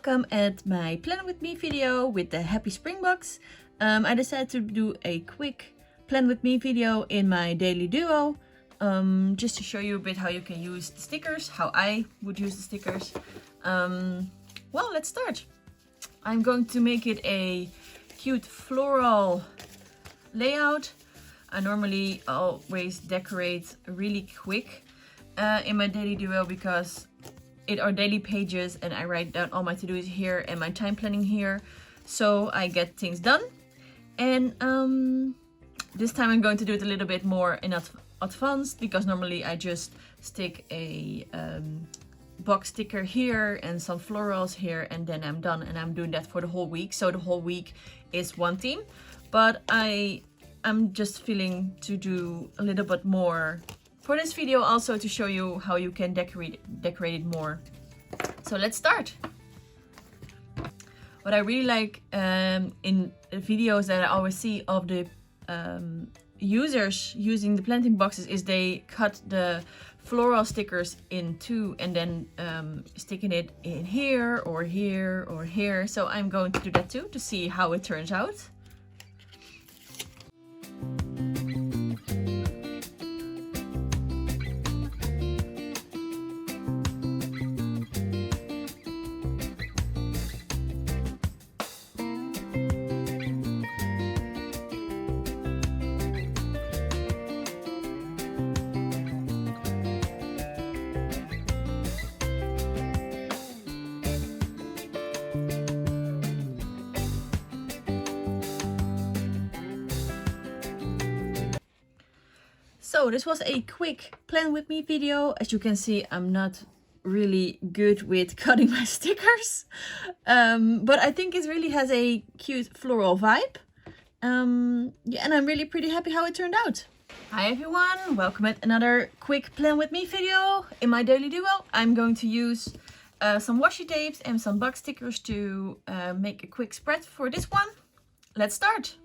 welcome at my Plan With Me video with the Happy Spring Box. I decided to do a quick Plan With Me video in my daily duo, just to show you a bit how you can use the stickers, how I would use the stickers. Well, let's start. I'm going to make it a cute floral layout. I normally always decorate really quick in my daily duo because it are daily pages and I write down all my to-dos here and my time planning here, so I get things done. And this time I'm going to do it a little bit more in advanced, because normally I just stick a box sticker here and some florals here and then I'm done, and I'm doing that for the whole week. So the whole week is one theme, but I'm just feeling to do a little bit more for this video, also to show you how you can decorate it more. So let's start. What I really like in the videos that I always see of the users using the planting boxes is they cut the floral stickers in two and then sticking it in here or here or here. So I'm going to do that too, to see how it turns out. So this was a quick Plan With Me video. As you can see, I'm not really good with cutting my stickers, but I think it really has a cute floral vibe. Yeah, and I'm really pretty happy how it turned out. Hi everyone, welcome at another quick Plan With Me video. In my daily duo, I'm going to use some washi tapes and some box stickers to make a quick spread for this one. Let's start.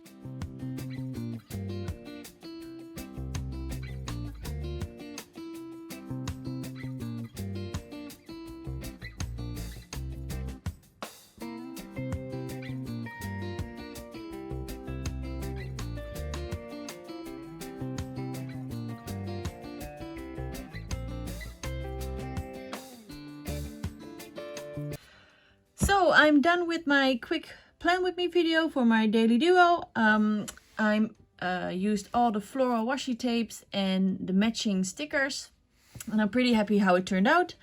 So I'm done with my quick Plan With Me video for my daily duo. I used all the floral washi tapes and the matching stickers, and I'm pretty happy how it turned out.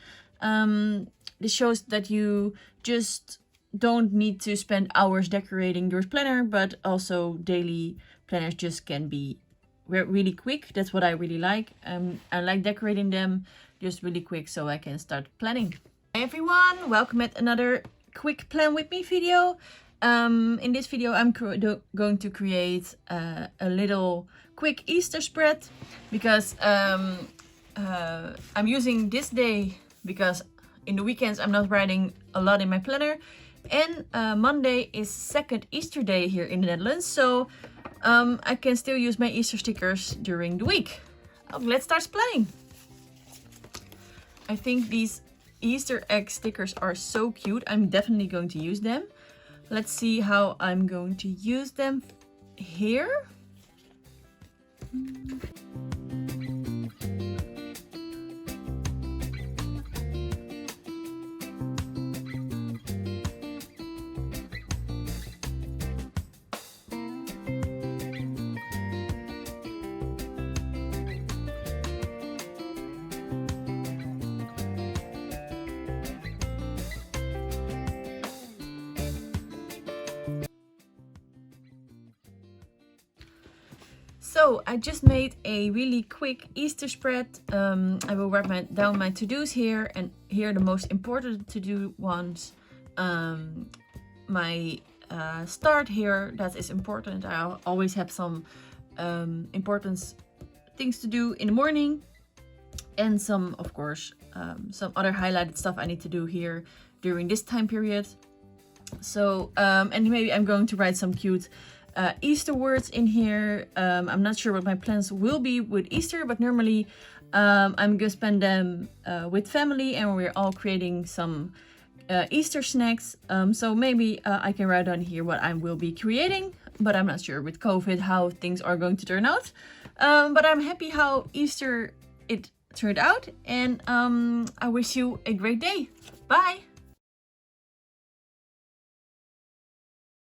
This shows that you just don't need to spend hours decorating your planner, but also daily planners just can be really quick. That's what I really like. I like decorating them just really quick so I can start planning. Hi everyone, welcome at another quick Plan With Me video. In this video I'm going to create a little quick Easter spread, because I'm using this day because in the weekends I'm not writing a lot in my planner, and Monday is second Easter day here in the Netherlands, so I can still use my Easter stickers during the week. Let's start planning. I think these Easter egg stickers are so cute. I'm definitely going to use them. Let's see how I'm going to use them here. So I just made a really quick Easter spread. I will write down my to-dos here, and here the most important to-do ones. My start here, that is important. I always have some important things to do in the morning, and some, of course, some other highlighted stuff I need to do here during this time period. So, and maybe I'm going to write some cute Easter words in here. I'm not sure what my plans will be with Easter, but normally I'm gonna spend them with family, and we're all creating some Easter snacks. So maybe I can write on here what I will be creating, but I'm not sure with COVID how things are going to turn out. But I'm happy how Easter it turned out, and I wish you a great day. Bye!